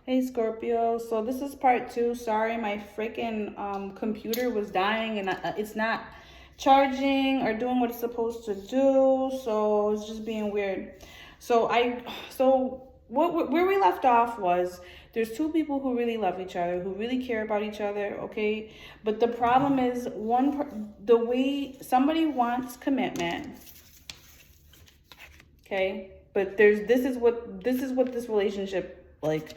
Hey Scorpio, so this is part two. Sorry, my freaking computer was dying and it's not charging or doing what it's supposed to do, so it's just being weird. Where we left off was there's two people who really love each other, who really care about each other, okay? But the problem is the way somebody wants commitment, okay? But this is what this relationship like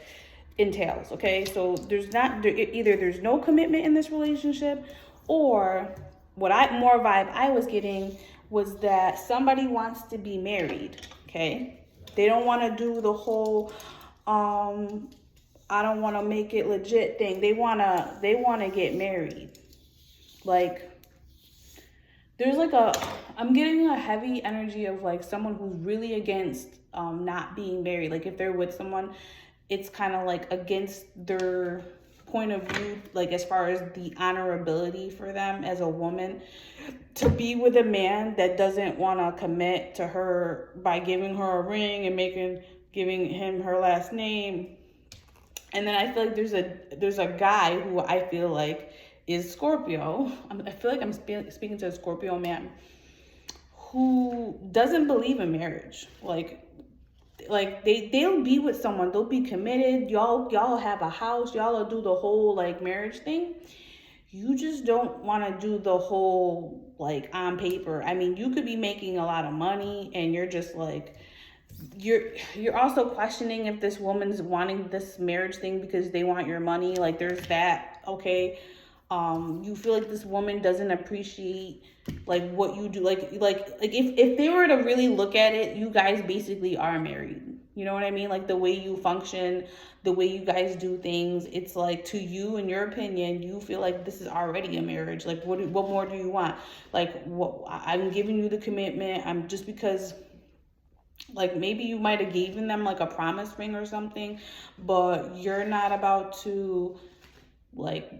entails, okay? So either there's no commitment in this relationship, or more vibe I was getting was that somebody wants to be married, okay? They don't want to do the whole I don't want to make it legit thing. They want to get married. Like there's like I'm getting a heavy energy of like someone who's really against not being married. Like if they're with someone, it's kind of like against their point of view, like as far as the honorability for them as a woman to be with a man that doesn't want to commit to her by giving her a ring and giving him her last name. And then I feel like there's a guy who I feel like is Scorpio. I feel like I'm speaking to a Scorpio man who doesn't believe in marriage. Like they'll be with someone, they'll be committed, y'all have a house, y'all will do the whole like marriage thing. You just don't want to do the whole like on paper. I mean, you could be making a lot of money and you're just like you're also questioning if this woman's wanting this marriage thing because they want your money. Like there's that, okay? You feel like this woman doesn't appreciate like what you do. Like if they were to really look at it, you guys basically are married. You know what I mean? Like the way you function, the way you guys do things, it's like to you, in your opinion, you feel like this is already a marriage. Like what more do you want? Like what I'm giving you the commitment. I'm just because like maybe you might have given them like a promise ring or something, but you're not about to like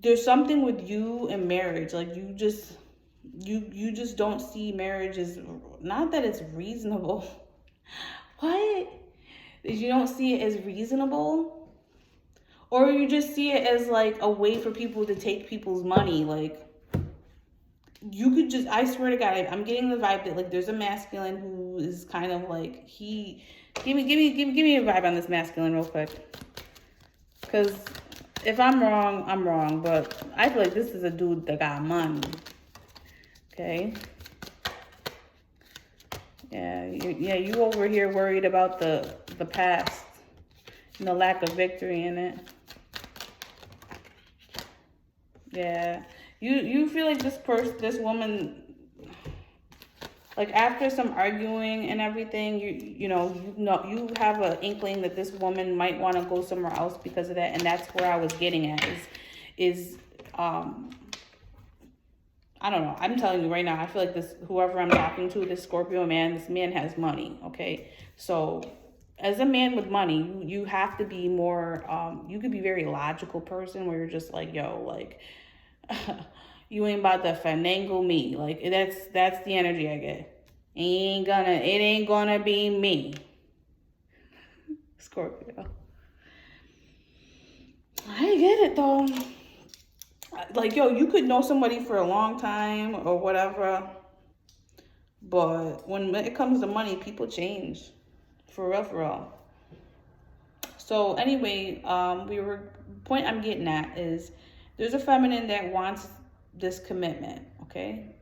there's something with you and marriage. Like you just don't see marriage as, not that it's reasonable. What? You don't see it as reasonable? Or you just see it as like a way for people to take people's money. Like you could just, I swear to God, I'm getting the vibe that like there's a masculine who is kind of like give me a vibe on this masculine real quick. Because if I'm wrong, I'm wrong. But I feel like this is a dude that got money. Okay. Yeah, you over here worried about the past and the lack of victory in it. Yeah. You feel like this woman, like after some arguing and everything, you have an inkling that this woman might want to go somewhere else because of that, and that's where I was getting at is I don't know. I'm telling you right now, I feel like whoever I'm talking to, this Scorpio man, this man has money, okay? So as a man with money, you have to be more, you could be a very logical person where you're just like, yo, like, you ain't about to finagle me. Like, that's the energy I get. It ain't gonna be me. Scorpio. I get it though. Like, yo, you could know somebody for a long time or whatever, but when it comes to money, people change. For real. So anyway, point I'm getting at is there's a feminine that wants this commitment, okay?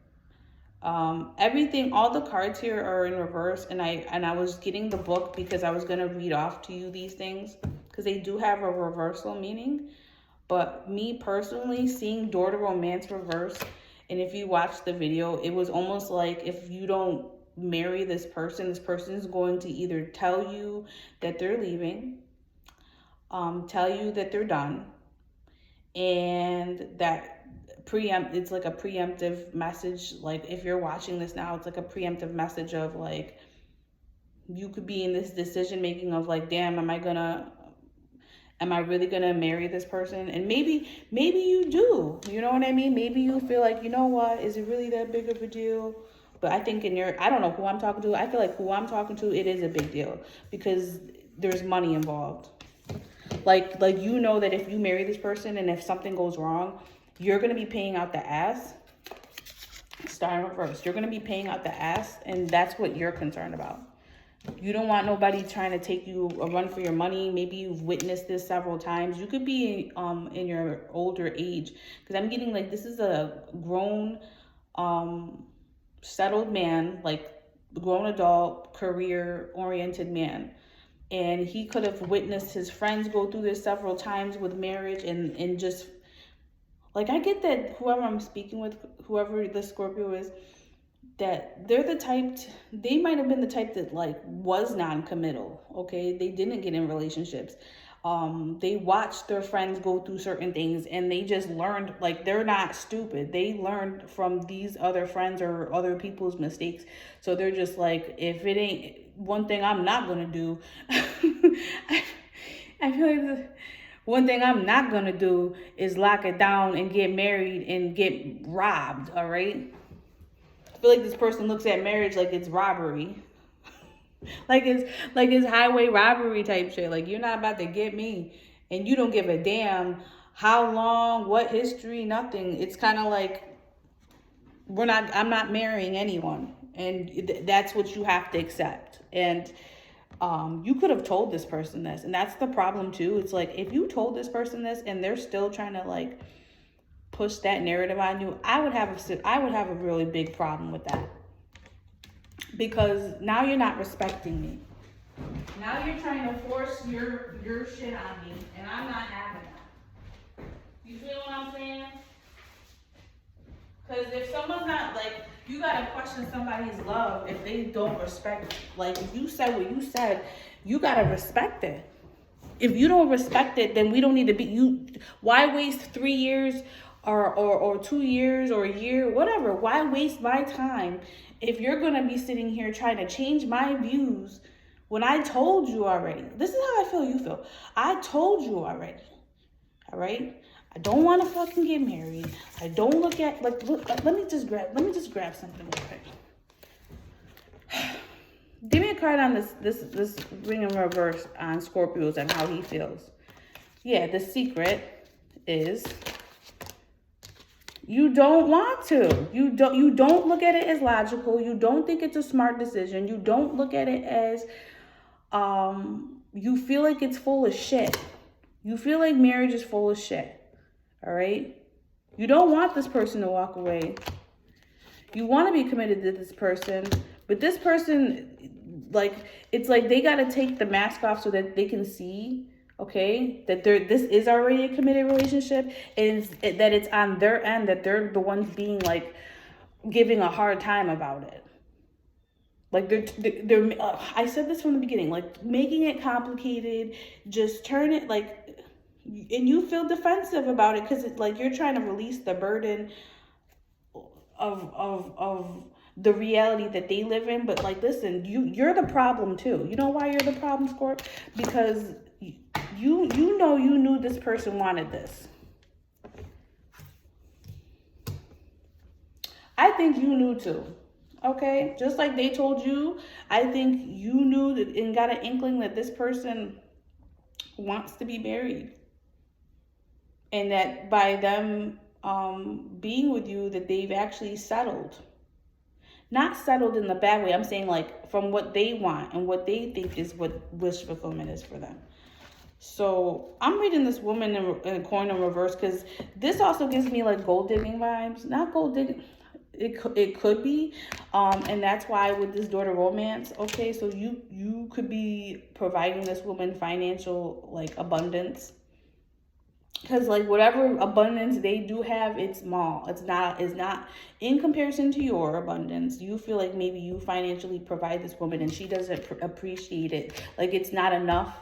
Everything, all the cards here are in reverse, and I was getting the book because I was gonna read off to you these things because they do have a reversal meaning. But me personally, seeing Door to Romance reverse, and if you watch the video, it was almost like if you don't marry this person is going to either tell you that they're leaving, tell you that they're done, and that it's like a preemptive message. Like if you're watching this now, it's like a preemptive message of like, you could be in this decision making of like, damn, am I really gonna marry this person? And maybe you do, you know what I mean? Maybe you feel like, you know what, is it really that big of a deal? But I think I don't know who I'm talking to. I feel like who I'm talking to, it is a big deal because there's money involved. Like you know that if you marry this person and if something goes wrong, you're going to be paying out the ass. Star in reverse. You're going to be paying out the ass, and that's what you're concerned about. You don't want nobody trying to take you a run for your money. Maybe you've witnessed this several times. You could be in your older age, because I'm getting like this is a grown, settled man, like grown adult, career-oriented man. And he could have witnessed his friends go through this several times with marriage and just, like, I get that whoever I'm speaking with, whoever the Scorpio is, that they're the type, they might have been the type that, like, was non-committal, okay? They didn't get in relationships. They watched their friends go through certain things, and they just learned, like, they're not stupid. They learned from these other friends or other people's mistakes. So they're just like, if it ain't one thing I'm not going to do, I feel like one thing I'm not going to do is lock it down and get married and get robbed, all right? I feel like this person looks at marriage like it's robbery. like it's highway robbery type shit. Like, you're not about to get me, and you don't give a damn how long, what history, nothing. It's kind of like, I'm not marrying anyone, and that's what you have to accept. And you could have told this person this, and that's the problem too. It's like, if you told this person this and they're still trying to like push that narrative on you, I would have a really big problem with that, because now you're not respecting me. Now you're trying to force your shit on me, and I'm not having that. You feel what I'm saying? Because if someone's not, like, you gotta question somebody's love if they don't respect. Like, if you said what you said, you gotta respect it. If you don't respect it, then we don't need to be, why waste 3 years or 2 years or a year, whatever? Why waste my time if you're gonna be sitting here trying to change my views when I told you already? This is how I feel you feel. I told you already, all right? I don't want to fucking get married. I don't look at, like, look, let me just grab something real quick. Give me a card on this ring in reverse on Scorpios and how he feels. Yeah, the secret is you don't want to. You don't look at it as logical. You don't think it's a smart decision. You don't look at it as you feel like it's full of shit. You feel like marriage is full of shit. All right? You don't want this person to walk away. You want to be committed to this person, but this person, like, it's like they got to take the mask off so that they can see, okay, that this is already a committed relationship, and that it's on their end, that they're the ones being, like, giving a hard time about it. Like, they're I said this from the beginning, like, making it complicated, just turn it, like, and you feel defensive about it because it's like you're trying to release the burden of the reality that they live in. But, like, listen, you're the problem too. You know why you're the problem, Scorp? Because you knew this person wanted this. I think you knew too. Okay? Just like they told you, I think you knew that and got an inkling that this person wants to be married. And that by them being with you, that they've actually settled. Not settled in the bad way. I'm saying, like, from what they want and what they think is what wish fulfillment is for them. So I'm reading this woman in a coin in reverse because this also gives me, like, gold digging vibes. Not gold digging. It could be. And that's why with this daughter romance, okay, so you could be providing this woman financial, like, abundance. Because, like, whatever abundance they do have, it's small. It's not in comparison to your abundance. You feel like maybe you financially provide this woman and she doesn't appreciate it. Like, it's not enough.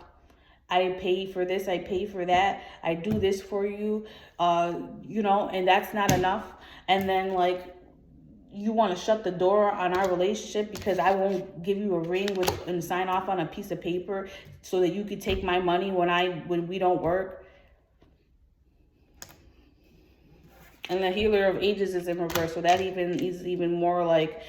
I pay for this, I pay for that, I do this for you, and that's not enough. And then, like, you want to shut the door on our relationship because I won't give you a ring and sign off on a piece of paper so that you could take my money when we don't work. And the healer of ages is in reverse. So that is even more like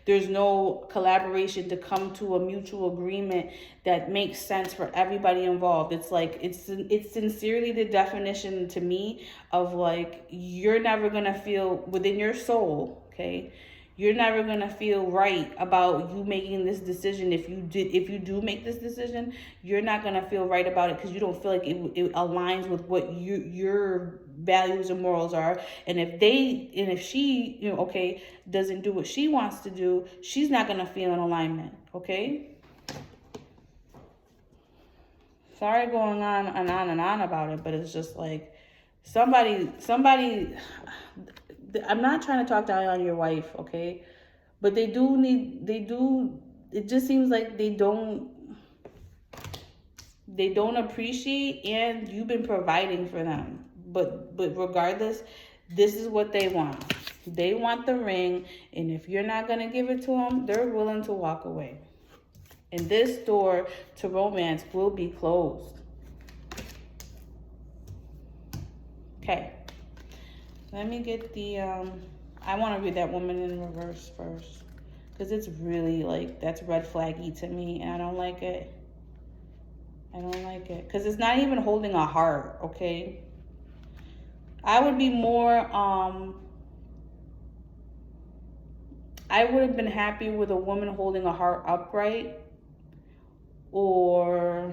there's no collaboration to come to a mutual agreement that makes sense for everybody involved. It's like, it's sincerely the definition to me of like, you're never gonna feel within your soul, okay, you're never gonna feel right about you making this decision. If you do make this decision, you're not gonna feel right about it because you don't feel like it aligns with what your values and morals are. And if she, okay, doesn't do what she wants to do, she's not gonna feel in alignment. Okay. Sorry going on and on and on about it, but it's just like somebody. I'm not trying to talk down on your wife, okay? But it just seems like they don't appreciate, and you've been providing for them. But regardless, this is what they want. They want the ring, and if you're not going to give it to them, they're willing to walk away. And this door to romance will be closed. Okay. Let me get the, I want to read that woman in reverse first. Because it's really, like, that's red flaggy to me. And I don't like it. I don't like it. Because it's not even holding a heart, okay? I would be more, I would have been happy with a woman holding a heart upright. Or,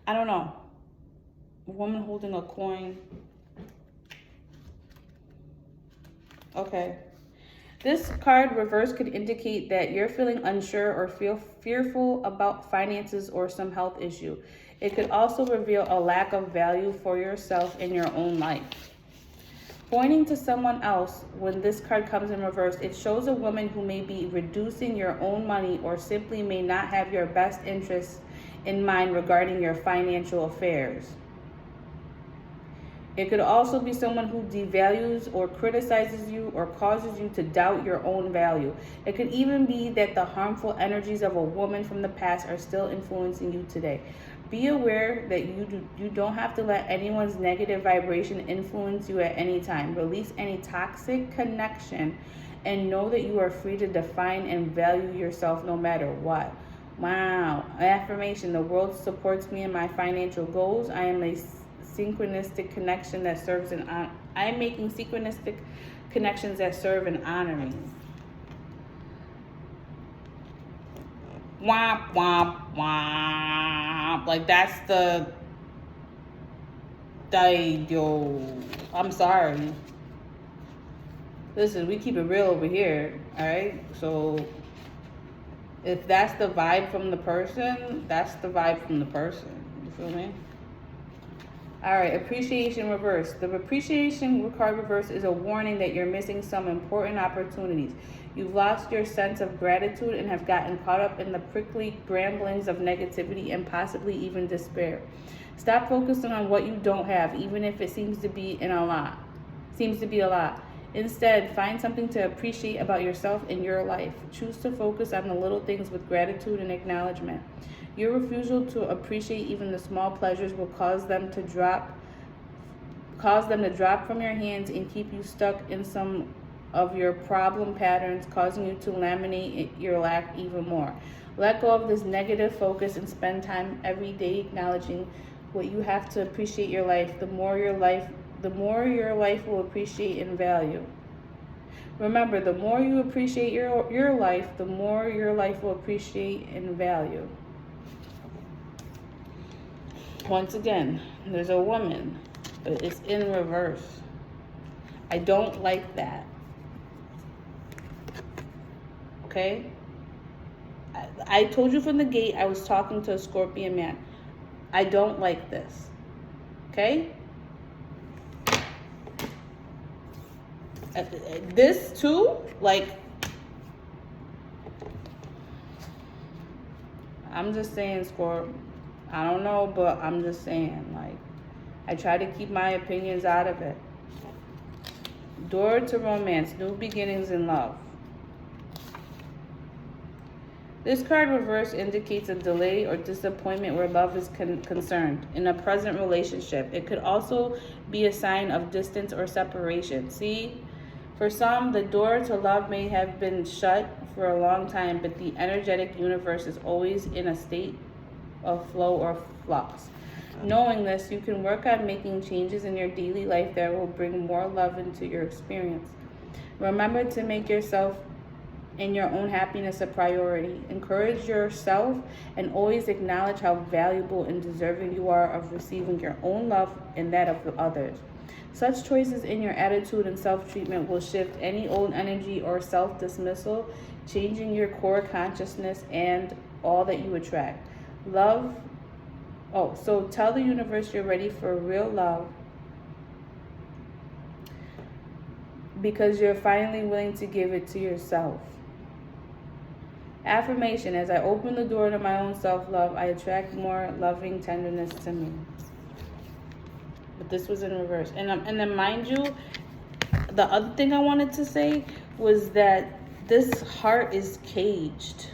I don't know. A woman holding a coin. Okay. This card reverse could indicate that you're feeling unsure or feel fearful about finances or some health issue. It could also reveal a lack of value for yourself in your own life. Pointing to someone else, when this card comes in reverse, it shows a woman who may be reducing your own money or simply may not have your best interests in mind regarding your financial affairs. It could also be someone who devalues or criticizes you or causes you to doubt your own value. It could even be that the harmful energies of a woman from the past are still influencing you today. Be aware that you don't have to let anyone's negative vibration influence you at any time. Release any toxic connection and know that you are free to define and value yourself no matter what. Wow. Affirmation: the world supports me in my financial goals. I am a synchronistic connection that serves and I am making synchronistic connections that serve and honor me. Womp womp womp. Like that's the I'm sorry. Listen, we keep it real over here, all right? So if that's the vibe from the person, that's the vibe from the person. You feel me? All right, appreciation reverse. The appreciation card reverse is a warning that you're missing some important opportunities. You've lost your sense of gratitude and have gotten caught up in the prickly bramblings of negativity and possibly even despair. Stop focusing on what you don't have, even if it seems to be a lot. Instead, find something to appreciate about yourself and your life. Choose to focus on the little things with gratitude and acknowledgement. Your refusal to appreciate even the small pleasures will cause them to drop from your hands and keep you stuck in some of your problem patterns, causing you to laminate your lack even more. Let go of this negative focus and spend time every day acknowledging what you have to appreciate your life. The more your life will appreciate and value. Remember, the more you appreciate your life, the more your life will appreciate and value. Once again, there's a woman, but it's in reverse. I don't like that. Okay? I told you from the gate I was talking to a Scorpion man. I don't like this. Okay? This too, like, I'm just saying, Scorp. I don't know, but I'm just saying, like, I try to keep my opinions out of it. Door to romance, new beginnings in love. This card reverse indicates a delay or disappointment where love is concerned in a present relationship. It could also be a sign of distance or separation. See, For some, the door to love may have been shut for a long time, but the energetic universe is always in a state of flow or flux. Knowing this, you can work on making changes in your daily life that will bring more love into your experience. Remember to make yourself and your own happiness a priority. Encourage yourself and always acknowledge how valuable and deserving you are of receiving your own love and that of others. Such choices in your attitude and self-treatment will shift any old energy or self-dismissal, changing your core consciousness and all that you attract. So tell the universe you're ready for real love because you're finally willing to give it to yourself. Affirmation: as I open the door to my own self-love, I attract more loving tenderness to me. But this was in reverse. And then mind you, the other thing I wanted to say was that this heart is caged.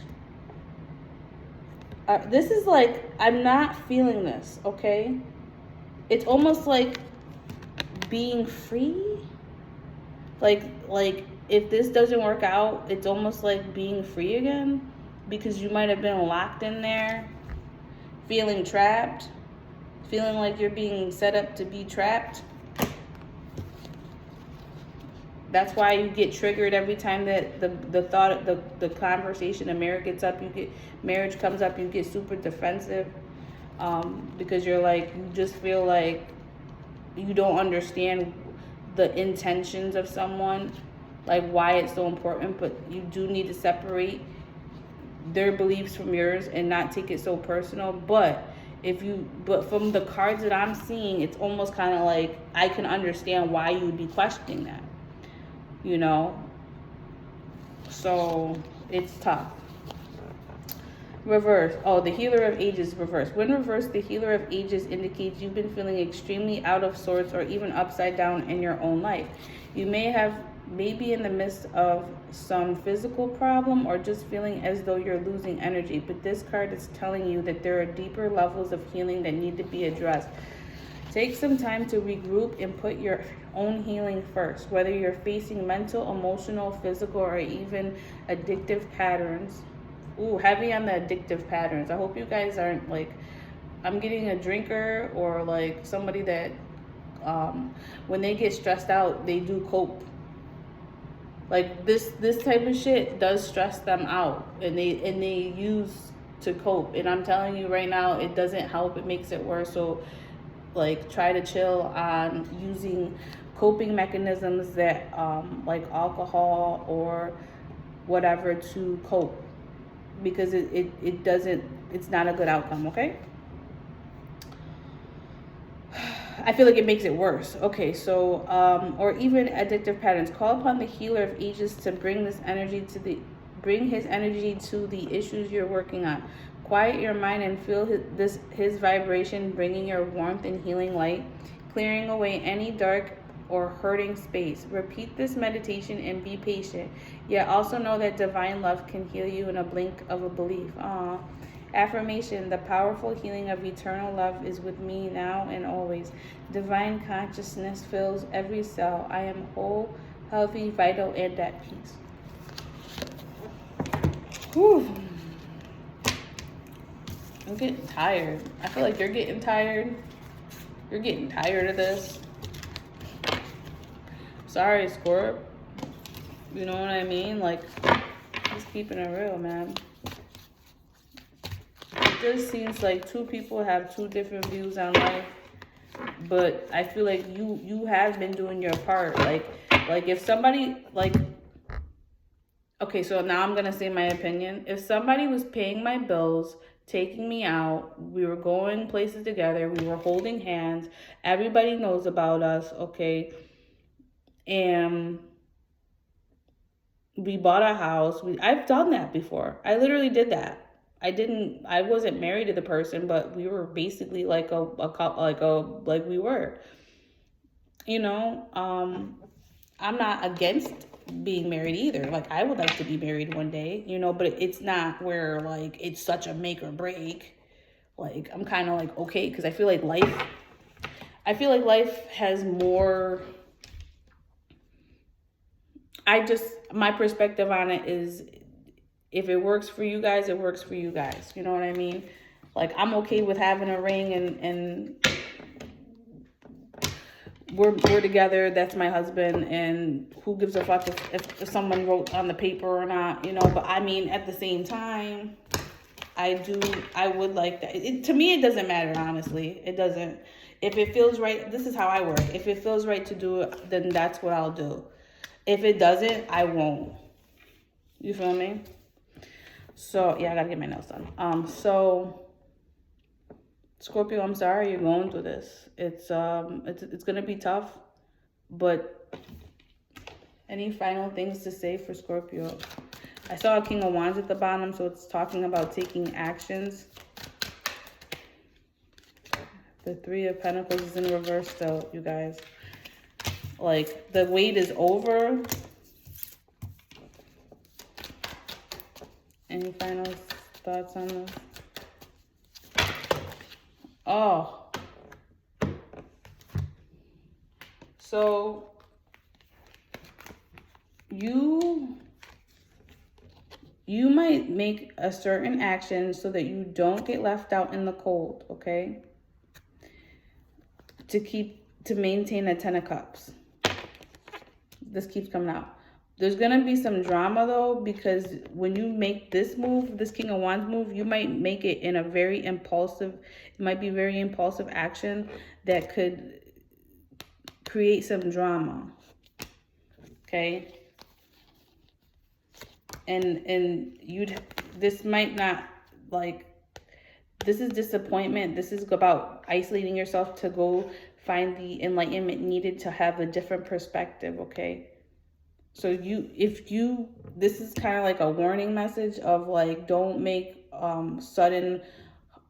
This is like, I'm not feeling this, okay? It's almost like being free. Like if this doesn't work out, it's almost like being free again, because you might have been locked in there, feeling trapped, feeling like you're being set up to be trapped. That's why you get triggered every time that the conversation, the marriage comes up, you get super defensive, because you're like, you just feel like you don't understand the intentions of someone, like why it's so important. But you do need to separate their beliefs from yours and not take it so personal. But from the cards that I'm seeing, it's almost kind of like I can understand why you would be questioning that, you know. So it's tough. Reverse. Oh, the healer of ages reverse. When reversed, the healer of ages indicates you've been feeling extremely out of sorts or even upside down in your own life. You may be in the midst of some physical problem or just feeling as though you're losing energy. But this card is telling you that there are deeper levels of healing that need to be addressed. Take some time to regroup and put your own healing first, whether you're facing mental, emotional, physical, or even addictive patterns. Ooh, heavy on the addictive patterns. I hope you guys aren't like, I'm getting a drinker or like somebody that when they get stressed out, they do cope. Like this type of shit does stress them out, and they use to cope. And I'm telling you right now, it doesn't help, it makes it worse. So like, try to chill on using coping mechanisms that like alcohol or whatever to cope, because it's not a good outcome, okay? I feel like it makes it worse. Okay, so or even addictive patterns. Call upon the healer of ages to bring his energy to the issues you're working on. Quiet your mind and feel his vibration, bringing your warmth and healing light, clearing away any dark or hurting space. Repeat this meditation and be patient. Yet also know that divine love can heal you in a blink of a belief. Affirmation: the powerful healing of eternal love is with me now and always. Divine consciousness fills every cell. I am whole, healthy, vital, and at peace. Whew. I'm getting tired. I feel like you're getting tired. You're getting tired of this. Sorry, Scorp. You know what I mean? Like, just keeping it real, man. It just seems like two people have two different views on life. But I feel like you have been doing your part. Like if somebody, like, okay, so now I'm going to say my opinion. If somebody was paying my bills, taking me out, we were going places together, we were holding hands, everybody knows about us, okay? And we bought a house. I've done that before. I literally did that. I wasn't married to the person, but we were basically like like we were, you know. I'm not against being married either. Like, I would like to be married one day, you know, but it's not where like it's such a make or break. Like, I'm kind of like, okay, because I feel like life has more, my perspective on it is, if it works for you guys, it works for you guys. You know what I mean? Like, I'm okay with having a ring and we're together. That's my husband, and who gives a fuck if someone wrote on the paper or not, you know? But I mean, at the same time, I would like that. To me, it doesn't matter, honestly. It doesn't. If it feels right, this is how I work. If it feels right to do it, then that's what I'll do. If it doesn't, I won't. You feel me? So, yeah, I gotta get my nails done. So, Scorpio, I'm sorry you're going through this. It's gonna be tough, but any final things to say for Scorpio? I saw a King of Wands at the bottom, so it's talking about taking actions. The Three of Pentacles is in reverse still, you guys. Like, the wait is over. Any final thoughts on this? Oh. So, you might make a certain action so that you don't get left out in the cold, okay? To maintain a 10 of Cups. This keeps coming out. There's going to be some drama, though, because when you make this move, this King of Wands move, you might make it in a very impulsive, it might be very impulsive action that could create some drama. Okay? And this might not, like, this is disappointment. This is about isolating yourself to go find the enlightenment needed to have a different perspective, okay? So this is kind of like a warning message of, like, don't make sudden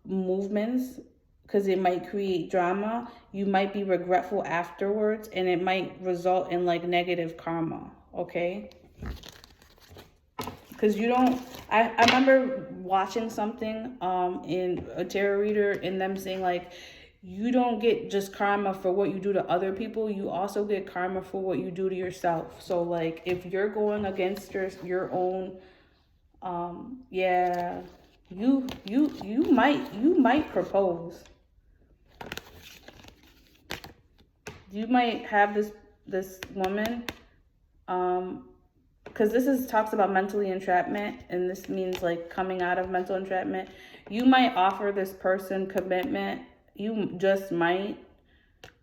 movements, because it might create drama. You might be regretful afterwards, and it might result in, like, negative karma, okay? Because I remember watching something in a tarot reader, and them saying, like, you don't get just karma for what you do to other people. You also get karma for what you do to yourself. So, like, if you're going against your own, yeah, you might propose. You might have this woman, because this talks about mentally entrapment, and this means, like, coming out of mental entrapment. You might offer this person commitment. You just might,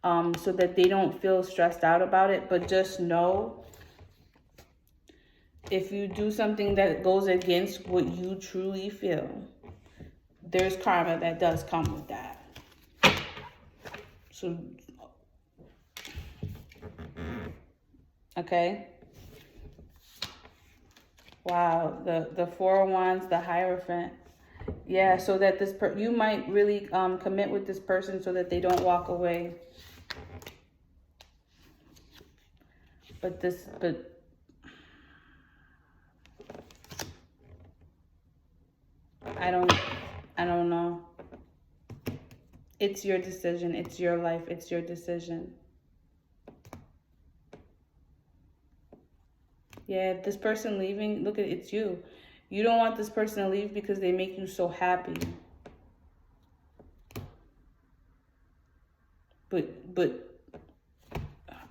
so that they don't feel stressed out about it. But just know, if you do something that goes against what you truly feel, there's karma that does come with that. So, okay. Wow, the Four of Wands, the Hierophant. Yeah, so that you might really commit with this person so that they don't walk away. But I don't know. It's your decision. It's your life. It's your decision. Yeah, this person leaving, look at it, it's you. You don't want this person to leave because they make you so happy. But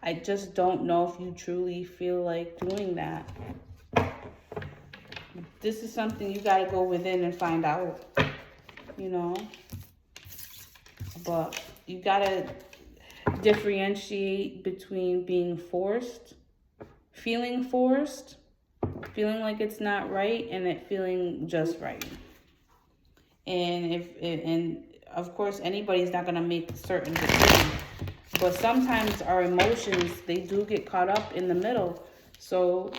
I just don't know if you truly feel like doing that. This is something you got to go within and find out, you know. But you got to differentiate between being forced, feeling like it's not right, and it feeling just right. And of course, anybody's not going to make certain decisions. But sometimes our emotions, they do get caught up in the middle. So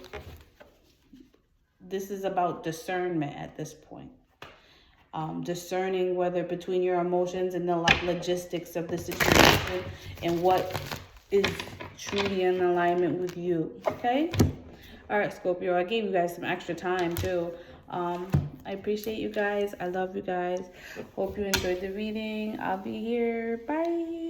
this is about discernment at this point. Discerning whether between your emotions and the logistics of the situation and what is truly in alignment with you. Okay? All right, Scorpio, I gave you guys some extra time too. I appreciate you guys. I love you guys. Hope you enjoyed the reading. I'll be here. Bye.